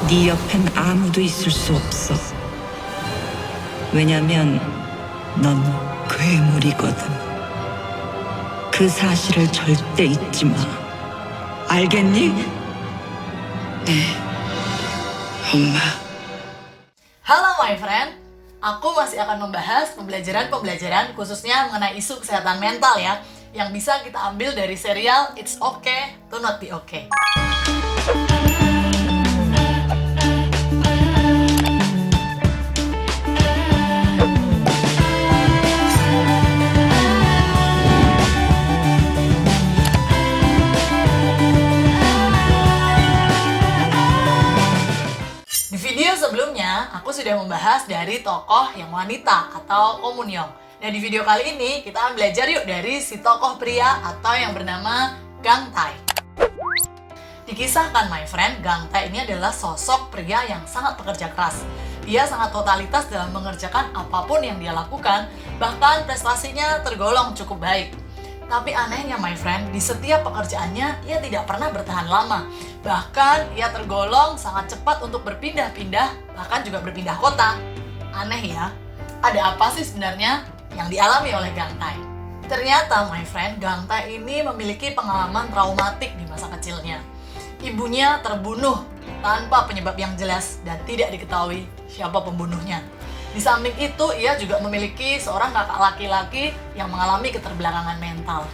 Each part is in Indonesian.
네 옆엔 아무도 있을 수 없어. 왜냐면 넌 괴물이거든. 그 사실을 절대 잊지 마. 알겠니? 네, 엄마. Halo my friend, aku masih akan membahas pembelajaran-pembelajaran khususnya mengenai isu kesehatan mental ya, yang bisa kita ambil dari serial It's Okay to Not Be Okay. Di video sebelumnya, aku sudah membahas dari tokoh yang wanita atau Ko Mun Young. Nah, di video kali ini kita akan belajar yuk dari si tokoh pria atau yang bernama Gang Tae. Dikisahkan my friend, Gang Tae ini adalah sosok pria yang sangat pekerja keras. Dia sangat totalitas dalam mengerjakan apapun yang dia lakukan, bahkan prestasinya tergolong cukup baik. Tapi anehnya my friend, di setiap pekerjaannya ia tidak pernah bertahan lama. Bahkan ia tergolong sangat cepat untuk berpindah-pindah, bahkan juga berpindah kota. Aneh ya, ada apa sih sebenarnya yang dialami oleh Gang Tae? Ternyata my friend, Gang Tae ini memiliki pengalaman traumatik di masa kecilnya. Ibunya terbunuh tanpa penyebab yang jelas dan tidak diketahui siapa pembunuhnya. Di samping itu, ia juga memiliki seorang kakak laki-laki yang mengalami keterbelakangan mental.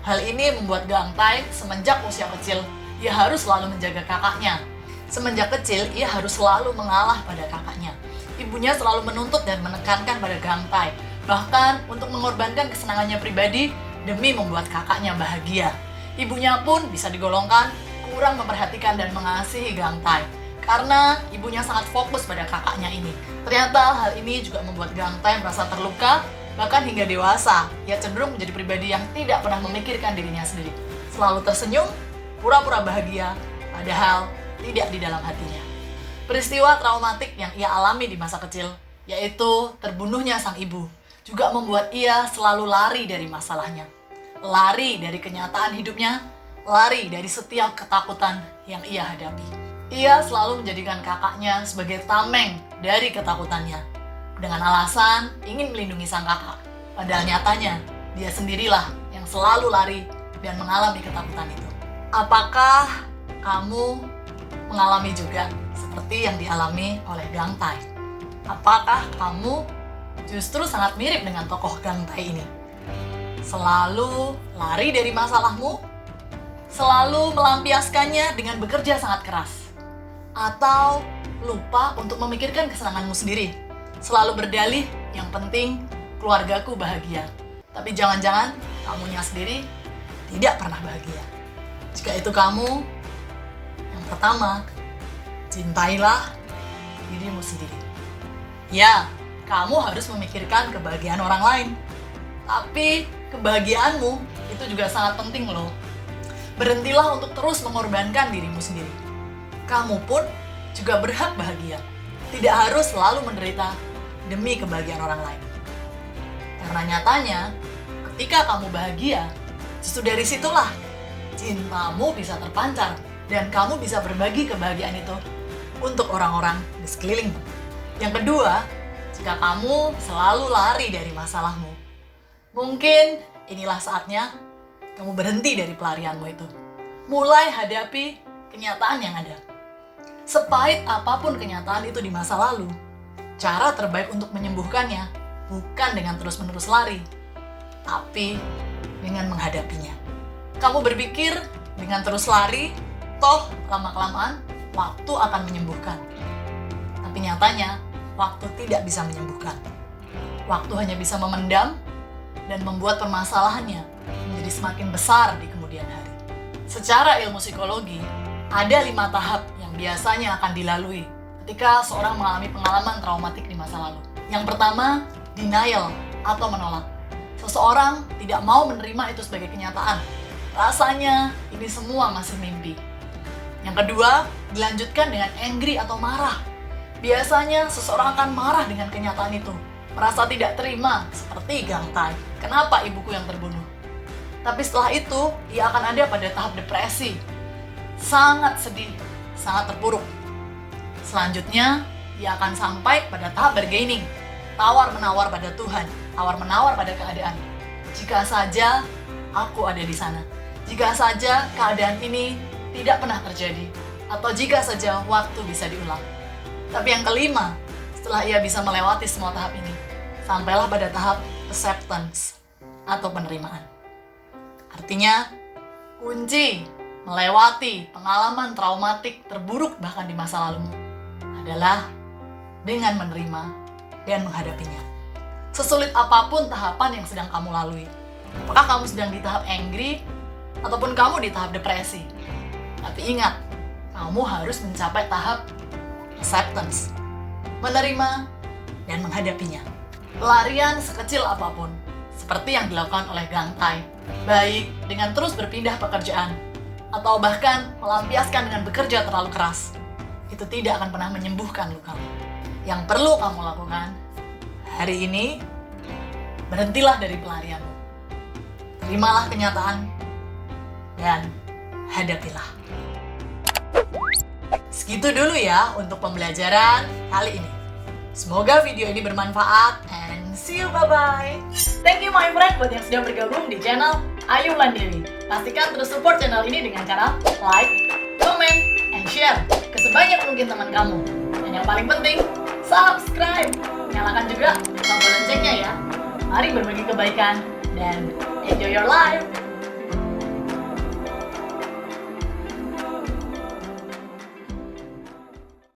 Hal ini membuat Gang Tae semenjak usia kecil, ia harus selalu menjaga kakaknya. Semenjak kecil, ia harus selalu mengalah pada kakaknya. Ibunya selalu menuntut dan menekankan pada Gang Tae, bahkan untuk mengorbankan kesenangannya pribadi demi membuat kakaknya bahagia. Ibunya pun bisa digolongkan kurang memperhatikan dan mengasihi Gang Tae, karena ibunya sangat fokus pada kakaknya ini. Ternyata hal ini juga membuat Gang Tae merasa terluka, bahkan hingga dewasa, ia cenderung menjadi pribadi yang tidak pernah memikirkan dirinya sendiri. Selalu tersenyum, pura-pura bahagia, padahal tidak di dalam hatinya. Peristiwa traumatik yang ia alami di masa kecil, yaitu terbunuhnya sang ibu, juga membuat ia selalu lari dari masalahnya. Lari dari kenyataan hidupnya, lari dari setiap ketakutan yang ia hadapi. Ia selalu menjadikan kakaknya sebagai tameng dari ketakutannya, dengan alasan ingin melindungi sang kakak. Padahal nyatanya, dia sendirilah yang selalu lari dan mengalami ketakutan itu. Apakah kamu mengalami juga seperti yang dialami oleh Gang Tae? Apakah kamu justru sangat mirip dengan tokoh Gang Tae ini? Selalu lari dari masalahmu, selalu melampiaskannya dengan bekerja sangat keras, atau lupa untuk memikirkan kesenanganmu sendiri, selalu berdalih yang penting keluargaku bahagia, tapi jangan-jangan kamunya sendiri tidak pernah bahagia. Jika itu kamu, yang pertama, cintailah dirimu sendiri. Ya, kamu harus memikirkan kebahagiaan orang lain, tapi kebahagiaanmu itu juga sangat penting loh. Berhentilah untuk terus mengorbankan dirimu sendiri. Kamu pun juga berhak bahagia. Tidak harus selalu menderita demi kebahagiaan orang lain. Karena nyatanya, ketika kamu bahagia, justru dari situlah cintamu bisa terpancar dan kamu bisa berbagi kebahagiaan itu untuk orang-orang di sekelilingmu. Yang kedua, jika kamu selalu lari dari masalahmu, mungkin inilah saatnya kamu berhenti dari pelarianmu itu. Mulai hadapi kenyataan yang ada. Sepahit apapun kenyataan itu di masa lalu, cara terbaik untuk menyembuhkannya bukan dengan terus-menerus lari, tapi dengan menghadapinya. Kamu berpikir dengan terus lari, toh lama-kelamaan waktu akan menyembuhkan. Tapi nyatanya, waktu tidak bisa menyembuhkan. Waktu hanya bisa memendam dan membuat permasalahannya menjadi semakin besar di kemudian hari. Secara ilmu psikologi, ada 5 tahap yang biasanya akan dilalui ketika seorang mengalami pengalaman traumatik di masa lalu. Yang pertama, denial atau menolak. Seseorang tidak mau menerima itu sebagai kenyataan. Rasanya ini semua masih mimpi. Yang kedua, dilanjutkan dengan angry atau marah. Biasanya seseorang akan marah dengan kenyataan itu, merasa tidak terima seperti Gang Tae. Kenapa ibuku yang terbunuh? Tapi setelah itu, ia akan ada pada tahap depresi. Sangat sedih, sangat terpuruk. Selanjutnya, ia akan sampai pada tahap bargaining, tawar-menawar pada Tuhan, tawar-menawar pada keadaan. Jika saja aku ada di sana, jika saja keadaan ini tidak pernah terjadi, atau jika saja waktu bisa diulang. Tapi yang kelima, setelah ia bisa melewati semua tahap ini, sampailah pada tahap acceptance atau penerimaan. Artinya, kunci melewati pengalaman traumatik terburuk bahkan di masa lalumu adalah dengan menerima dan menghadapinya. Sesulit apapun tahapan yang sedang kamu lalui, apakah kamu sedang di tahap angry ataupun kamu di tahap depresi, tapi ingat, kamu harus mencapai tahap acceptance, menerima dan menghadapinya. Pelarian sekecil apapun, seperti yang dilakukan oleh Gang Tai, baik dengan terus berpindah pekerjaan atau bahkan melampiaskan dengan bekerja terlalu keras, itu tidak akan pernah menyembuhkan lukamu. Yang perlu kamu lakukan hari ini, berhentilah dari pelarianmu. Terimalah kenyataan dan hadapilah. Segitu dulu ya untuk pembelajaran kali ini. Semoga video ini bermanfaat and see you, bye-bye. Thank you my friend buat yang sudah bergabung di channel Ayu Landewi. Pastikan terus support channel ini dengan cara like, comment, and share ke sebanyak mungkin teman kamu. Dan yang paling penting, subscribe. Nyalakan juga tombol loncengnya ya. Mari berbagi kebaikan dan enjoy your life.